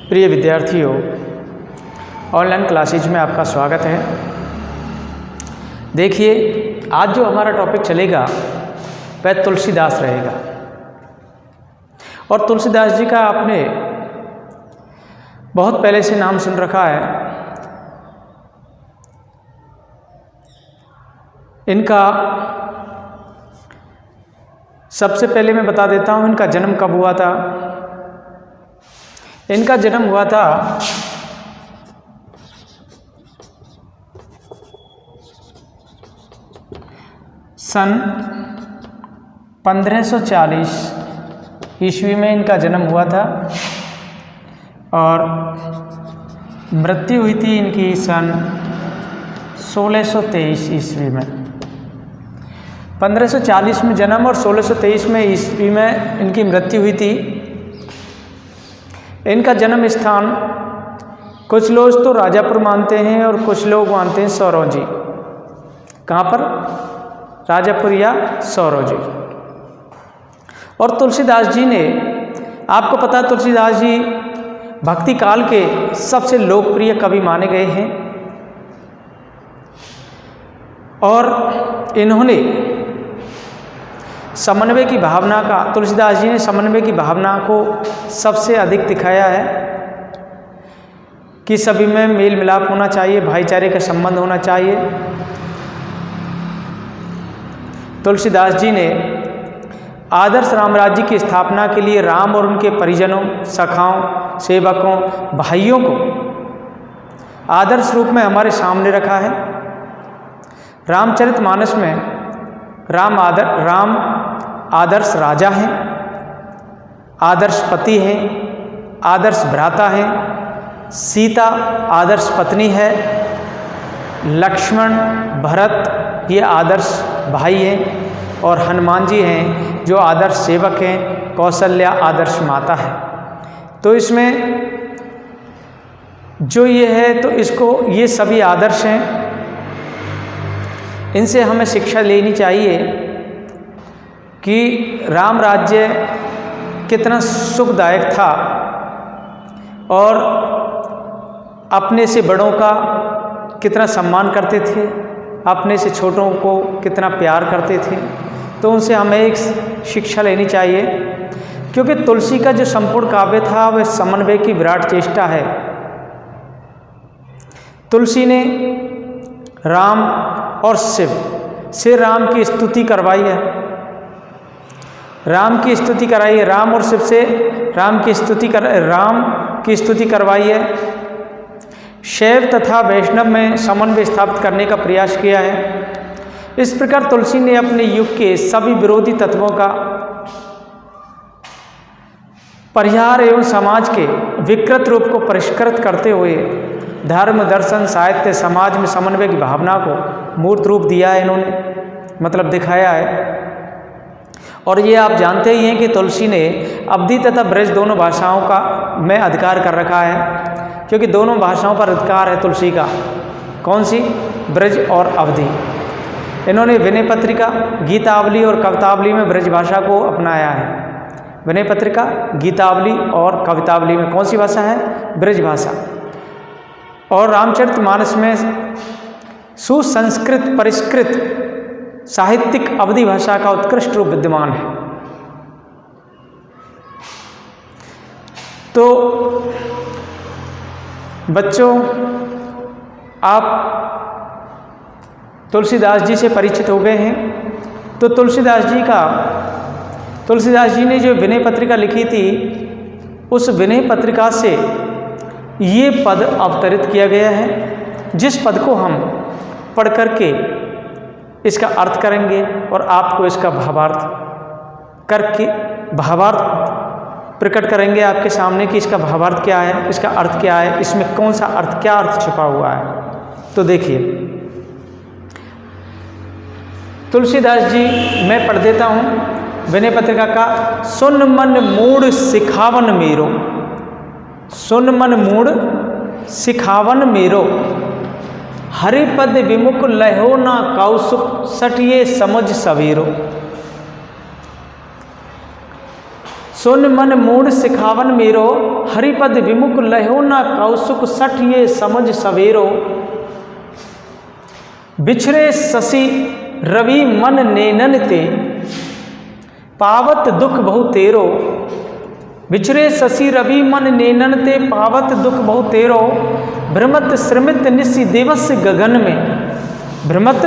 प्रिय विद्यार्थियों, online classes में आपका स्वागत है। देखिए, आज जो हमारा टॉपिक चलेगा वह तुलसीदास रहेगा। और तुलसीदास जी का आपने बहुत पहले से नाम सुन रखा है। इनका सबसे पहले मैं बता देता हूँ इनका जन्म कब हुआ था। इनका जन्म हुआ था सन 1540 ईस्वी में इनका जन्म हुआ था और मृत्यु हुई थी इनकी सन 1623 ईस्वी में। 1540 में जन्म और 1623 में ईस्वी में इनकी मृत्यु हुई थी। इनका जन्म स्थान कुछ लोग तो राजापुर मानते हैं और कुछ लोग मानते हैं सौरोजी। कहाँ पर? राजापुर या सौरोजी। और तुलसीदास जी ने, आपको पता है तुलसीदास जी भक्ति काल के सबसे लोकप्रिय कवि माने गए हैं और इन्होंने समन्वय की भावना का, तुलसीदास जी ने समन्वय की भावना को सबसे अधिक दिखाया है कि सभी में मेल मिलाप होना चाहिए, भाईचारे का संबंध होना चाहिए। तुलसीदास जी ने आदर्श रामराज्य की स्थापना के लिए राम और उनके परिजनों, सखाओं, सेवकों, भाइयों को आदर्श रूप में हमारे सामने रखा है। रामचरितमानस में राम आदर्श राजा हैं, आदर्श पति हैं, आदर्श भ्राता हैं, सीता आदर्श पत्नी है, लक्ष्मण, भरत ये आदर्श भाई हैं और हनुमान जी हैं जो आदर्श सेवक हैं, कौशल्या आदर्श माता है। तो इसमें जो ये है तो इसको ये सभी आदर्श हैं, इनसे हमें शिक्षा लेनी चाहिए कि राम राज्य कितना सुखदायक था और अपने से बड़ों का कितना सम्मान करते थे, अपने से छोटों को कितना प्यार करते थे। तो उनसे हमें एक शिक्षा लेनी चाहिए, क्योंकि तुलसी का जो संपूर्ण काव्य था वह समन्वय की विराट चेष्टा है। तुलसी ने राम और शिव से राम की स्तुति करवाई है, राम की स्तुति कराई है, राम और शिव से राम की स्तुति करवाई है। शैव तथा वैष्णव में समन्वय स्थापित करने का प्रयास किया है। इस प्रकार तुलसी ने अपने युग के सभी विरोधी तत्वों का परिहार एवं समाज के विकृत रूप को परिष्कृत करते हुए धर्म, दर्शन, साहित्य, समाज में समन्वय की भावना को मूर्त रूप दिया है इन्होंने, मतलब दिखाया है। और ये आप जानते ही हैं कि तुलसी ने अवधी तथा ब्रज दोनों भाषाओं का में अधिकार कर रखा है, क्योंकि दोनों भाषाओं पर अधिकार है तुलसी का। कौन सी? ब्रज और अवधी। इन्होंने विनय पत्रिका, गीतावली और कवितावली में ब्रज भाषा को अपनाया है। विनय पत्रिका, गीतावली और कवितावली में कौन सी भाषा है? ब्रज भाषा। और रामचरितमानस में सुसंस्कृत परिष्कृत साहित्यिक अवधी भाषा का उत्कृष्ट रूप विद्यमान है। तो बच्चों, आप तुलसीदास जी से परिचित हो गए हैं। तो तुलसीदास जी ने जो विनय पत्रिका लिखी थी, उस विनय पत्रिका से ये पद अवतरित किया गया है, जिस पद को हम पढ़ करके इसका अर्थ करेंगे और आपको इसका भावार्थ प्रकट करेंगे आपके सामने कि इसका भावार्थ क्या है, इसका अर्थ क्या है, इसमें कौन सा अर्थ, क्या अर्थ छुपा हुआ है। तो देखिए, तुलसीदास जी मैं पढ़ देता हूँ विनय पत्रिका का। सुन मन मूढ़ सिखावन मेरो, सुन मन मूढ़ सिखावन मेरो, हरिपद विमुख लहो ना कौसुक, सटिए समझ सवेरो। सुन मन मूड सिखावन मेरो, हरिपद विमुख लहो ना कौसुक सठ ये समझ सवेरो। बिछरे शशि रवि मन नैनन ते, पावत दुख बहु तेरो। बिछरे शशि रवि मन नैनन ते, पावत दुख बहु तेरो। भ्रमत श्रमित निशि दिवस गगन में, भ्रमत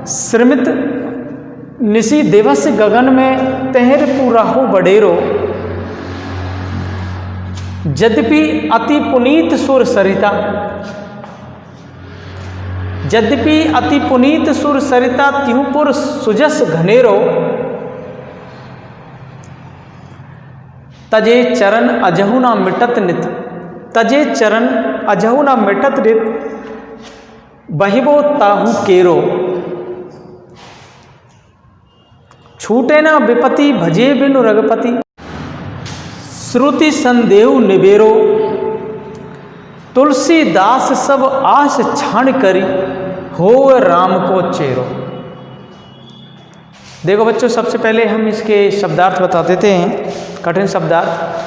श्रमित निशि दिवस गगन में, तहर पूरा हो बडेरो। यद्यपि अति पुनीत सुर सरिता, यद्यपि अति पुनीत सुर सरिता, त्यूपुर सुजस घनेरो। तजे चरण अजहु ना मिटत नित, तजे चरण अजहु ना मिटत नित, बहिबो ताहु केरो। छूटे ना विपति भजे बिनु रघुपति, श्रुति संदेव निबेरो। तुलसीदास सब आस छाण करी, हो राम को चेरो। देखो बच्चों, सबसे पहले हम इसके शब्दार्थ बता देते हैं, कठिन शब्दार्थ।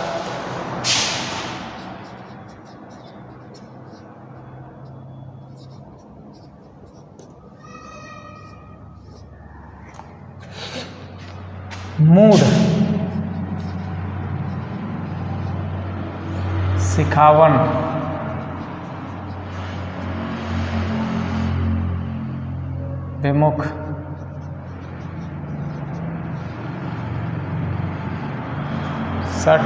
मूड, सिखावन, विमुख, सठ,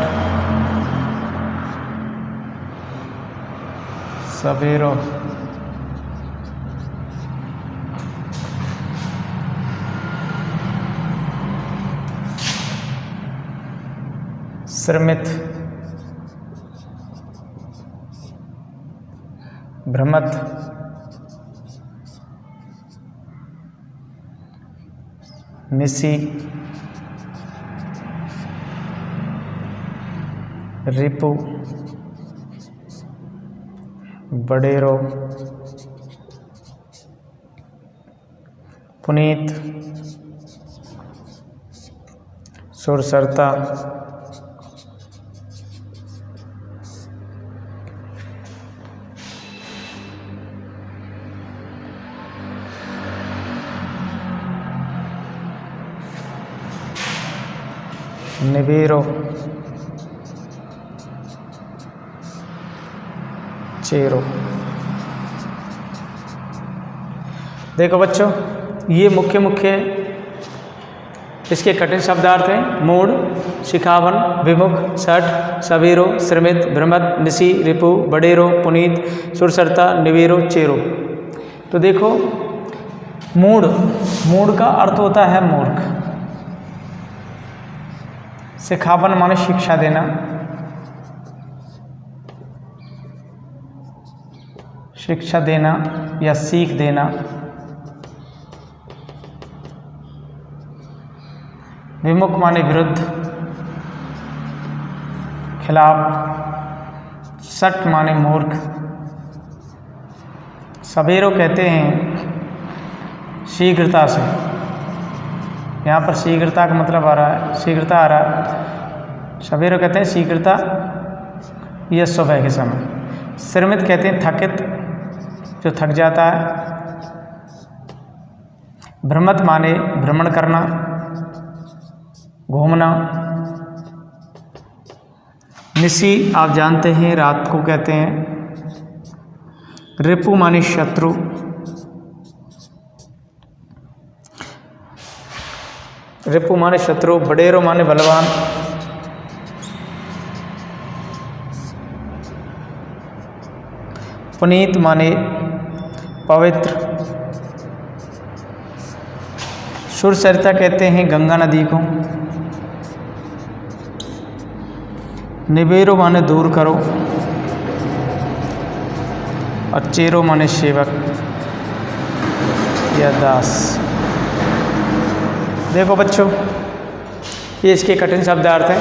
सवेरो, श्रमित, भ्रमत, निशि, रिपु, बडेरो, पुनीत, सुरसरता, निबेरो, चेरो। देखो बच्चों, ये मुख्य इसके कठिन शब्दार्थ हैं। मूड, शिखावन, विमुख, सठ, सवेरो, श्रमित, भ्रमत, निशि, रिपु, बडेरो, पुनीत, सुरसरता, निवेरो, चेरो। तो देखो, मूड, मूड का अर्थ होता है मूर्ख। सिखावन माने शिक्षा देना, शिक्षा देना या सीख देना। विमुख माने विरुद्ध, खिलाफ। सठ माने मूर्ख। सवेरो कहते हैं शीघ्रता से, यहाँ पर शीघ्रता का मतलब आ रहा है, शीघ्रता आ रहा है। सवेरो कहते हैं शीघ्रता या सुबह के समय। श्रमित कहते हैं थकित, जो थक जाता है। भ्रमत माने भ्रमण करना, घूमना। निशि आप जानते हैं रात को कहते हैं। रिपु माने शत्रु। रिपु माने शत्रु। बडेरो माने बलवान। पुनीत माने पवित्र। सुरसरिता कहते हैं गंगा नदी को। निबेरो माने दूर करो, और चेरो माने सेवक या दास। देखो बच्चों, ये इसके कठिन शब्दार्थ हैं।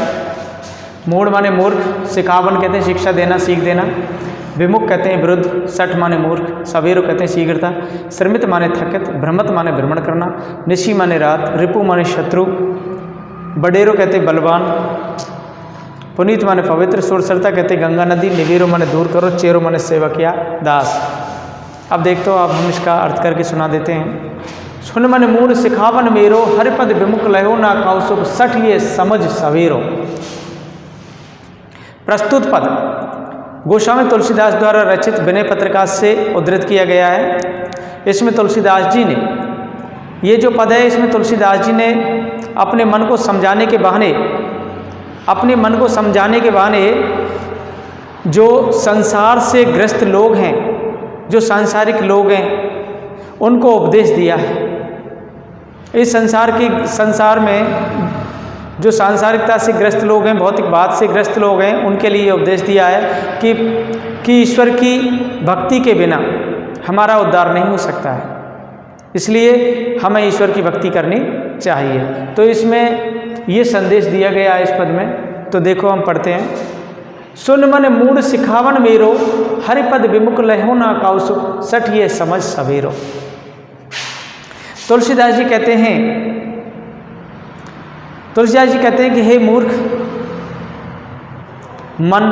मूढ़ माने मूर्ख। सिखावन कहते हैं शिक्षा देना, सीख देना। विमुख कहते हैं विरुद्ध। सठ माने मूर्ख। सवेरो कहते हैं शीघ्रता। श्रमित माने थकित। भ्रमत माने भ्रमण करना। निशि माने रात। रिपु माने शत्रु। बडेरो कहते हैं बलवान। पुनीत माने पवित्र, सुरसरता कहते गंगा नदी, निवीरो माने दूर करो, चेरो माने सेवक या दास। अब देखते हो, अब हम इसका अर्थ करके सुना देते हैं। सुन मन मूल सिखावन मेरो, हरिपद विमुख लहो ना कौसुक, सठ ये समझ सवेरो। प्रस्तुत पद गोस्वामी तुलसीदास द्वारा रचित विनय पत्रिका से उद्धृत किया गया है। इसमें तुलसीदास जी ने, ये जो पद है इसमें तुलसीदास जी ने अपने मन को समझाने के बहाने जो संसार से ग्रस्त लोग हैं, जो सांसारिक लोग हैं, उनको उपदेश दिया है। इस संसार में जो सांसारिकता से ग्रस्त लोग हैं, भौतिकवाद से ग्रस्त लोग हैं, उनके लिए उपदेश दिया है कि ईश्वर की भक्ति के बिना हमारा उद्धार नहीं हो सकता है, इसलिए हमें ईश्वर की भक्ति करनी चाहिए। तो इसमें ये संदेश दिया गया है इस पद में। तो देखो हम पढ़ते हैं। सुन मन मूड सिखावन मेरो, हरिपद विमुख लहो ना कौसुक, सठ ये समझ सवेरो। तुलसीदास जी कहते हैं कि हे मूर्ख, मन,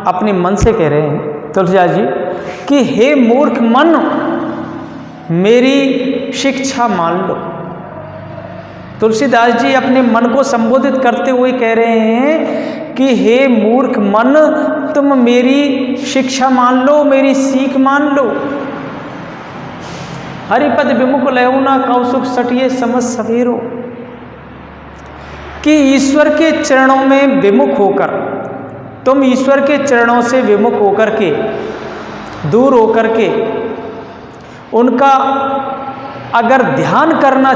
अपने मन से कह रहे हैं तुलसीदास जी कि हे मूर्ख मन, मेरी शिक्षा मान लो। तुलसीदास जी अपने मन को संबोधित करते हुए कह रहे हैं कि हे मूर्ख मन, तुम मेरी शिक्षा मान लो, मेरी सीख मान लो। हरिपद विमुख लहो ना कौसुक, सठ ये समझ सवेरो। कि ईश्वर के चरणों में विमुख होकर, तुम ईश्वर के चरणों से विमुख होकर के, दूर होकर के, उनका अगर ध्यान करना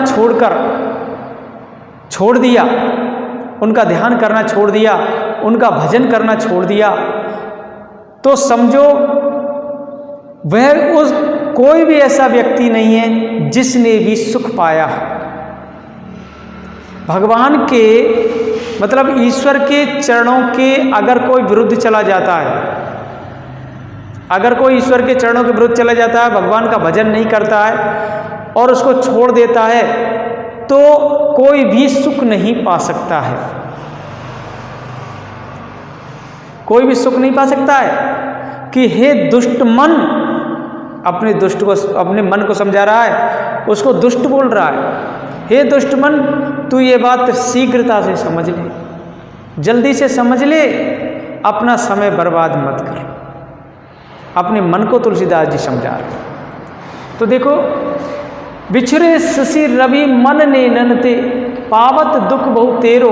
छोड़ दिया, उनका ध्यान करना छोड़ दिया, उनका भजन करना छोड़ दिया, तो समझो वह उस कोई भी ऐसा व्यक्ति नहीं है जिसने भी सुख पाया। भगवान के मतलब ईश्वर के चरणों के अगर कोई विरुद्ध चला जाता है, अगर कोई ईश्वर के चरणों के विरुद्ध चला जाता है, भगवान का भजन नहीं करता है और उसको छोड़ देता है, तो कोई भी सुख नहीं पा सकता है, कोई भी सुख नहीं पा सकता है। कि हे दुष्ट मन, अपने मन को समझा रहा है, उसको दुष्ट बोल रहा है। हे दुष्ट मन, तू ये बात शीघ्रता से समझ ले, जल्दी से समझ ले, अपना समय बर्बाद मत कर। अपने मन को तुलसीदास जी समझा रहे। तो देखो, बिछुरे शशि रवि मन ने ननते, पावत दुख बहु तेरो,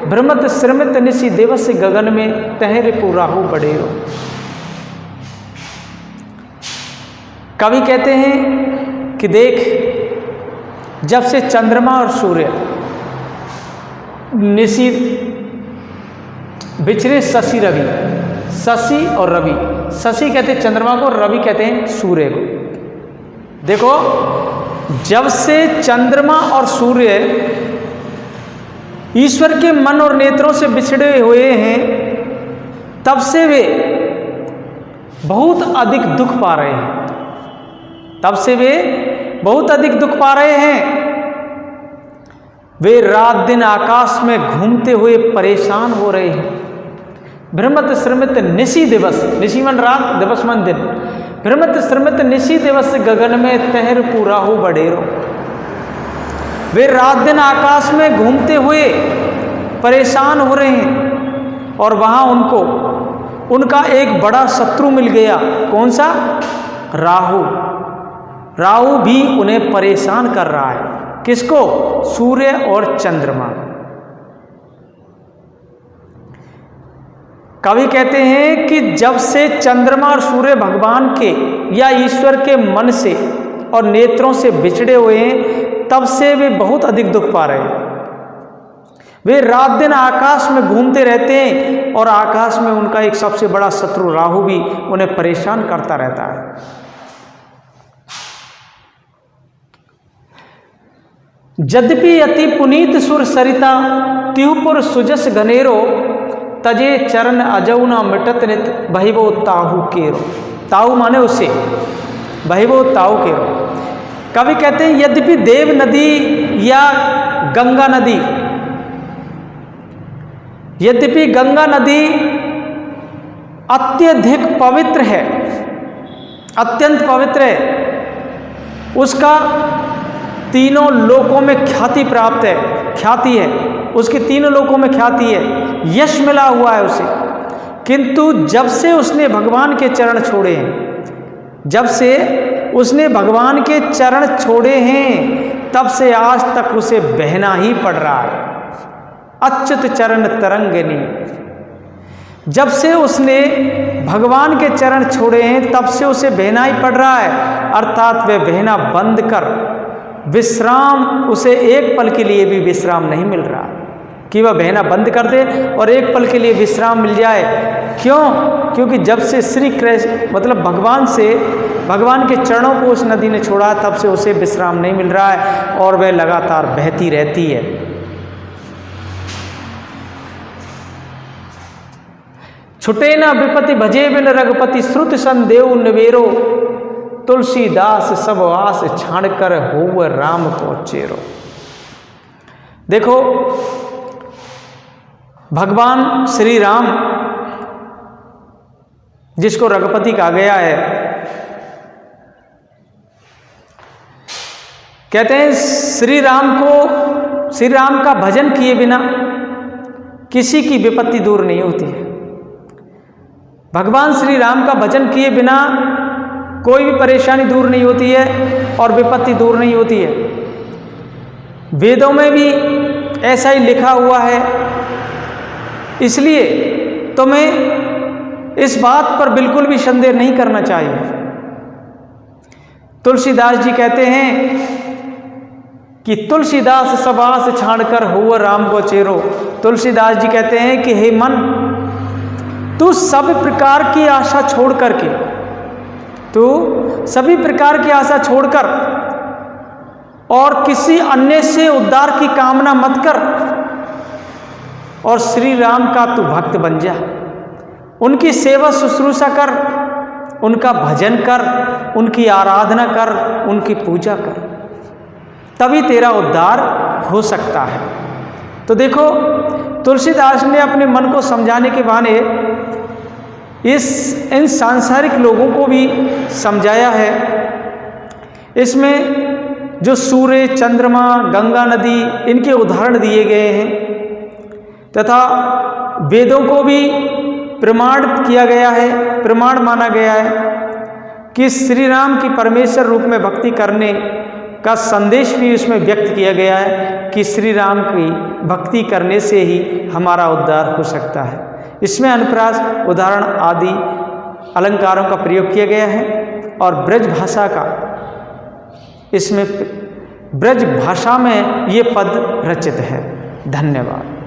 भ्रमत श्रमित निशि दिवस गगन में, तहरे पुराहु बड़ेरो। कवि कहते हैं कि देख, जब से चंद्रमा और सूर्य निशि बिछड़े, शशि रवि, शशि और रवि, शशि कहते हैं चंद्रमा को, रवि कहते हैं सूर्य को। देखो, जब से चंद्रमा और सूर्य ईश्वर के मन और नेत्रों से बिछड़े हुए हैं, तब से वे बहुत अधिक दुख पा रहे हैं, तब से वे बहुत अधिक दुख पा रहे हैं। वे रात दिन आकाश में घूमते हुए परेशान हो रहे हैं। भ्रमत श्रमित निशि दिवस, निशि मन रात, दिवस मन दिन, भ्रमत श्रमित निशि दिवस गगन में, तहर पुराहु बड़ेरो। वे रात दिन आकाश में घूमते हुए परेशान हो रहे हैं और वहां उनका एक बड़ा शत्रु मिल गया। कौन सा? राहु। राहु भी उन्हें परेशान कर रहा है। किसको? सूर्य और चंद्रमा। कवि कहते हैं कि जब से चंद्रमा और सूर्य भगवान के या ईश्वर के मन से और नेत्रों से बिछड़े हुए हैं, तब से वे बहुत अधिक दुख पा रहे हैं। वे रात दिन आकाश में घूमते रहते हैं और आकाश में उनका एक सबसे बड़ा शत्रु राहु भी उन्हें परेशान करता रहता है। यद्यपि अति पुनीत सुर सरिता, त्युपुर सुजस घनेरो, तजे चरण अजौ न मिटत नित, बहिबो ताहु केरो। ताहु माने उसे, बहिबो ताहु केरो। कवि कहते हैं यद्यपि देव नदी या गंगा नदी यद्यपि गंगा नदी अत्यधिक पवित्र है, अत्यंत पवित्र है, उसका तीनों लोकों में ख्याति प्राप्त है, ख्याति है, उसकी तीनों लोकों में ख्याति है, यश मिला हुआ है उसे। किंतु जब से उसने भगवान के चरण छोड़े हैं, जब से उसने भगवान के चरण छोड़े हैं, तब से आज तक उसे बहना ही पड़ रहा है। अच्युत चरण तरंगिनी, जब से उसने भगवान के चरण छोड़े हैं तब से उसे बहना ही पड़ रहा है। अर्थात वह बहना बंद कर विश्राम, उसे एक पल के लिए भी विश्राम नहीं मिल रहा कि वह बहना बंद कर दे और एक पल के लिए विश्राम मिल जाए। क्यों? क्योंकि जब से श्री कृष्ण मतलब भगवान के चरणों को उस नदी ने छोड़ा, तब से उसे विश्राम नहीं मिल रहा है और वह लगातार बहती रहती है। छुटे न विपति भजे बिन रघुपति, श्रुत सन देव निवेरो, तुलसीदास सब आस छाड़ कर होव राम को चेरो। देखो, भगवान श्री राम जिसको रघुपति कहा गया है, कहते हैं श्री राम का भजन किए बिना किसी की विपत्ति दूर नहीं होती है। भगवान श्री राम का भजन किए बिना कोई भी परेशानी दूर नहीं होती है और विपत्ति दूर नहीं होती है। वेदों में भी ऐसा ही लिखा हुआ है। इसलिए तुम्हें इस बात पर बिल्कुल भी संदेह नहीं करना चाहिए। तुलसीदास जी कहते हैं कि तुलसीदास सबास छाड़ कर हुआ राम को चेरो। तुलसीदास जी कहते हैं कि हे मन, तू सभी प्रकार की आशा छोड़ करके, तू सभी प्रकार की आशा छोड़कर और किसी अन्य से उद्धार की कामना मत कर और श्री राम का तू भक्त बन जा। उनकी सेवा शुश्रूषा कर, उनका भजन कर, उनकी आराधना कर, उनकी पूजा कर, तभी तेरा उद्धार हो सकता है। तो देखो, तुलसीदास ने अपने मन को समझाने के बहाने इन सांसारिक लोगों को भी समझाया है। इसमें जो सूर्य, चंद्रमा, गंगा नदी, इनके उदाहरण दिए गए हैं तथा वेदों को भी प्रमाण किया गया है, प्रमाण माना गया है कि श्री राम की परमेश्वर रूप में भक्ति करने का संदेश भी उसमें व्यक्त किया गया है कि श्री राम की भक्ति करने से ही हमारा उद्धार हो सकता है। इसमें अनुप्रास, उदाहरण आदि अलंकारों का प्रयोग किया गया है और ब्रज भाषा का, इसमें ब्रज भाषा में ये पद रचित है। धन्यवाद।